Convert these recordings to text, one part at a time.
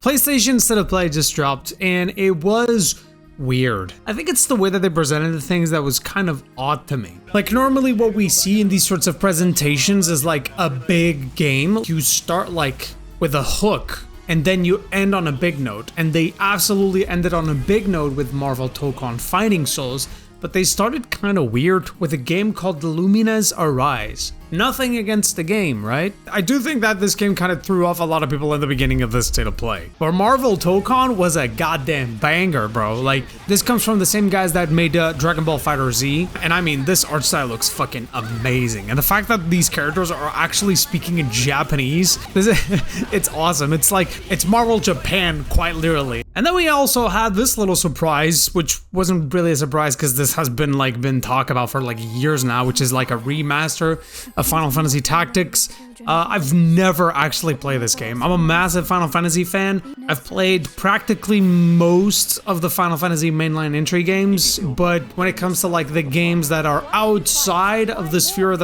PlayStation State of Play just dropped, and it was weird. I think it's the way that they presented the things that was kind of odd to me. Like, normally what we see in these sorts of presentations is like a big game. You start like with a hook, and then you end on a big note, and they absolutely ended on a big note with Marvel Tokon Fighting Souls, but they started kind of weird with a game called Lumines Arise. Nothing against the game, right? I do think that this game kind of threw off a lot of people in the beginning of this State of Play. But Marvel Tokon was a goddamn banger, bro. Like, this comes from the same guys that made Dragon Ball FighterZ, and I mean, this art style looks fucking amazing. And the fact that these characters are actually speaking in Japanese, it's awesome. It's like, it's Marvel Japan, quite literally. And then we also had this little surprise, which wasn't really a surprise because this has been talked about for like years now, which is like a remaster of Final Fantasy Tactics. I've never actually played this game. I'm a massive Final Fantasy fan. I've played practically most of the Final Fantasy mainline entry games, but when it comes to like the games that are outside of the sphere of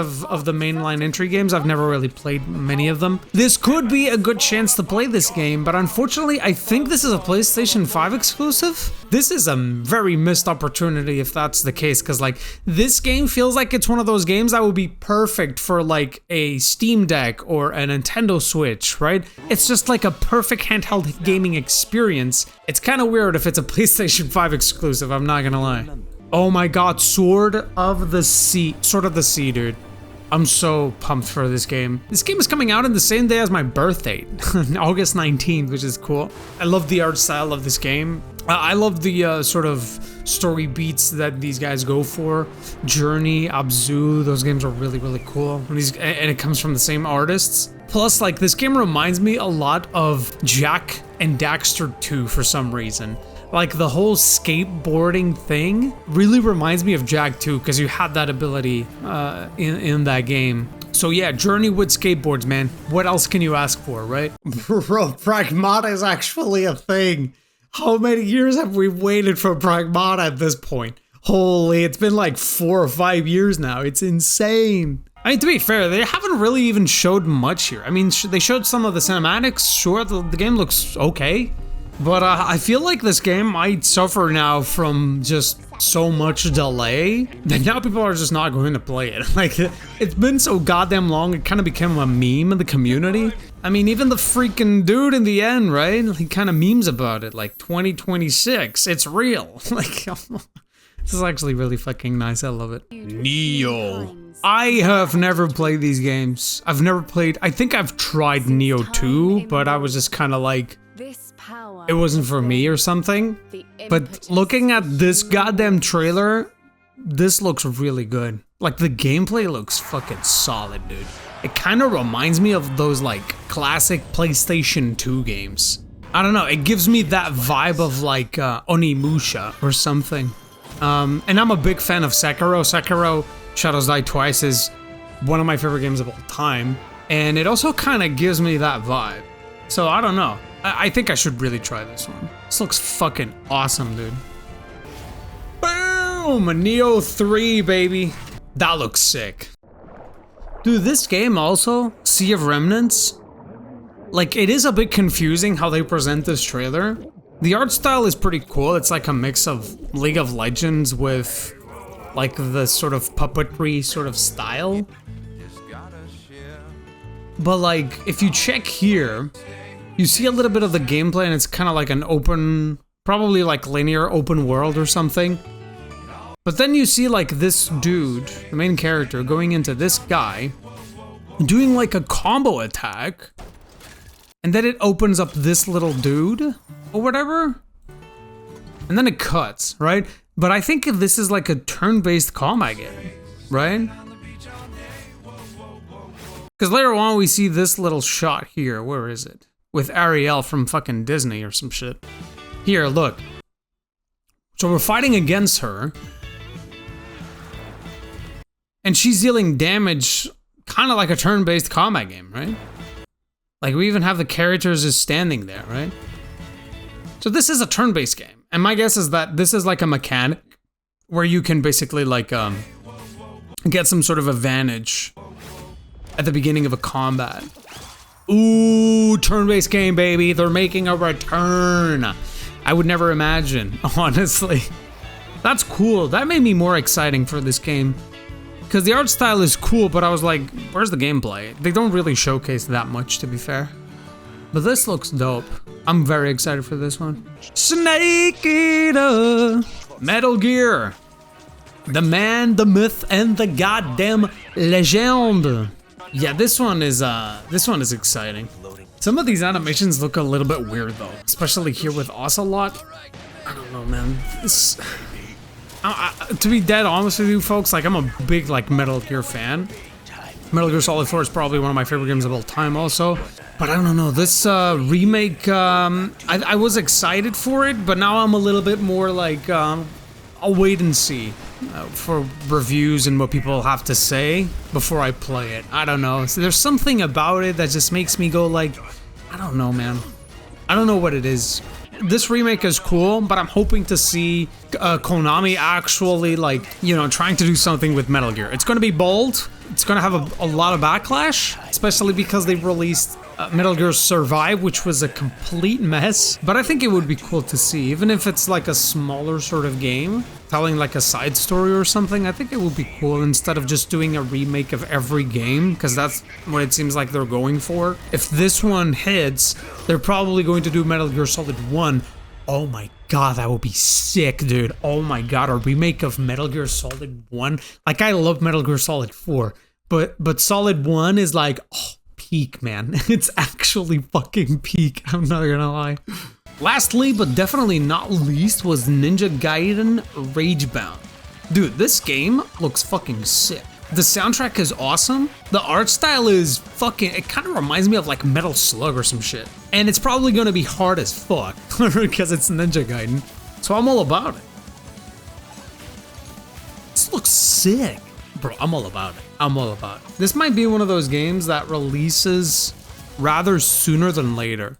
the mainline entry games, I've never really played many of them. This could be a good chance to play this game, but unfortunately, I think this is a PlayStation 5 exclusive. This is a very missed opportunity if that's the case, because like this game feels like it's one of those games that would be perfect for like a Steam Deck or a Nintendo Switch, right? It's just like a perfect handheld gaming experience. It's kind of weird if it's a PlayStation 5 exclusive, I'm not gonna lie. Oh my god, Sword of the Sea, dude. I'm so pumped for this game. This game is coming out on the same day as my birthday, August 19th, which is cool. I love the art style of this game. I love the sort of story beats that these guys go for. Journey, Abzu, those games are really, really cool. And it comes from the same artists. Plus, like, this game reminds me a lot of Jak and Daxter 2 for some reason. Like, the whole skateboarding thing really reminds me of Jak 2 because you had that ability in that game. So yeah, Journey with skateboards, man. What else can you ask for, right? Bro, Pragmata is actually a thing. How many years have we waited for Pragmata at this point? Holy, it's been like 4 or 5 years now. It's insane. I mean, to be fair, they haven't really even showed much here. I mean, they showed some of the cinematics. Sure, the game looks okay. But I feel like this game might suffer now from just so much delay that now people are just not going to play it. Like, it's been so goddamn long, it kind of became a meme in the community. I mean, even the freaking dude in the end, right? He kind of memes about it, like 2026, it's real. Like, this is actually really fucking nice, I love it. Nioh. I have never played these games. I've never played, I think I've tried Nioh 2, but I was just kind of like, it wasn't for me or something. But looking at this goddamn trailer, this looks really good. Like, the gameplay looks fucking solid, dude. It kind of reminds me of those like classic PlayStation 2 games. I don't know, it gives me that vibe of like Onimusha or something. And I'm a big fan of Sekiro. Sekiro Shadows Die Twice is one of my favorite games of all time. And it also kind of gives me that vibe. So I don't know. I think I should really try this one. This looks fucking awesome, dude. Boom! Nioh 3, baby. That looks sick. Dude, this game also, Sea of Remnants, like, it is a bit confusing how they present this trailer. The art style is pretty cool. It's like a mix of League of Legends with, like, the sort of puppetry sort of style. But, like, if you check here, you see a little bit of the gameplay and it's kind of like an open, probably like linear open world or something. But then you see like this dude, the main character, going into this guy, doing like a combo attack. And then it opens up this little dude or whatever. And then it cuts, right? But I think this is like a turn-based combat game, right? Because later on we see this little shot here. Where is it? With Ariel from fucking Disney or some shit. Here, look. So we're fighting against her. And she's dealing damage kind of like a turn-based combat game, right? Like, we even have the characters just standing there, right? So this is a turn-based game. And my guess is that this is like a mechanic where you can basically like get some sort of advantage at the beginning of a combat. Ooh, turn-based game, baby. They're making a return. I would never imagine, honestly. That's cool. That made me more exciting for this game. Because the art style is cool, but I was like, where's the gameplay? They don't really showcase that much, to be fair. But this looks dope. I'm very excited for this one. Snake Eater! Metal Gear. The man, the myth, and the goddamn legend. Yeah, this one is exciting. Some of these animations look a little bit weird though, especially here with Ocelot. I don't know, man. This, to be dead honest with you folks, like I'm a big like Metal Gear fan. Metal Gear Solid 4 is probably one of my favorite games of all time also. But I don't know, this remake, I was excited for it, but now I'm a little bit more like, I'll wait and see for reviews and what people have to say before I play it. I don't know. So there's something about it that just makes me go like, I don't know, man. I don't know what it is. This remake is cool, but I'm hoping to see Konami actually like, you know, trying to do something with Metal Gear. It's going to be bold. It's going to have a lot of backlash, especially because they released Metal Gear Survive, which was a complete mess. But I think it would be cool to see, even if it's like a smaller sort of game, telling like a side story or something. I think it would be cool instead of just doing a remake of every game, because that's what it seems like they're going for. If this one hits, they're probably going to do Metal Gear Solid 1. Oh my god, that would be sick, dude. Oh my god, a remake of Metal Gear Solid 1. Like, I love Metal Gear Solid 4, but Solid 1 is like, oh, peak, man. It's actually fucking peak, I'm not gonna lie. Lastly, but definitely not least, was Ninja Gaiden Ragebound. Dude, this game looks fucking sick. The soundtrack is awesome. The art style is fucking, it kind of reminds me of like Metal Slug or some shit. And it's probably gonna be hard as fuck because it's Ninja Gaiden. So I'm all about it. This looks sick. Bro, I'm all about it. I'm all about it. This might be one of those games that releases rather sooner than later.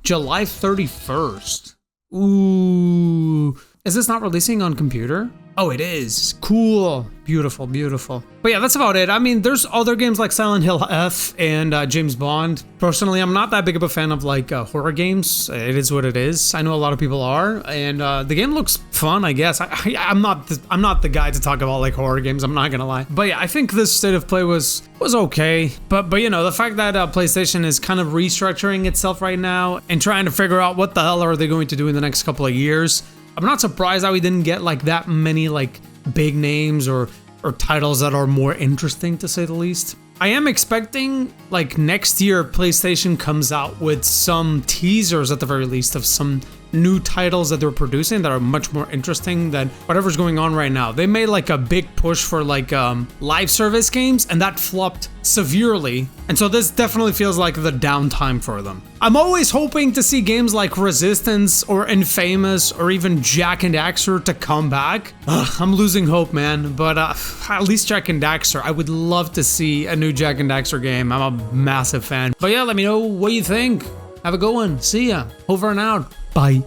July 31st. Ooh. Is this not releasing on computer? Oh, it is. Cool. Beautiful, beautiful. But yeah, that's about it. I mean, there's other games like Silent Hill F and James Bond. Personally, I'm not that big of a fan of like horror games. It is what it is. I know a lot of people are, and the game looks fun, I guess. I'm not the guy to talk about like horror games. I'm not gonna lie. But yeah, I think this state of play was okay. But you know, the fact that PlayStation is kind of restructuring itself right now and trying to figure out what the hell are they going to do in the next couple of years. I'm not surprised that we didn't get like that many like big names or titles that are more interesting, to say the least. I am expecting like next year PlayStation comes out with some teasers at the very least of some new titles that they're producing that are much more interesting than whatever's going on right now. They made like a big push for like live service games, and that flopped severely. And so this definitely feels like the downtime for them. I'm always hoping to see games like Resistance or Infamous or even Jak and Daxter to come back. I'm losing hope, man, but at least Jak and Daxter. I would love to see a new Jak and Daxter game. I'm a massive fan. But yeah, let me know what you think. Have a good one. See ya. Over and out. Bye.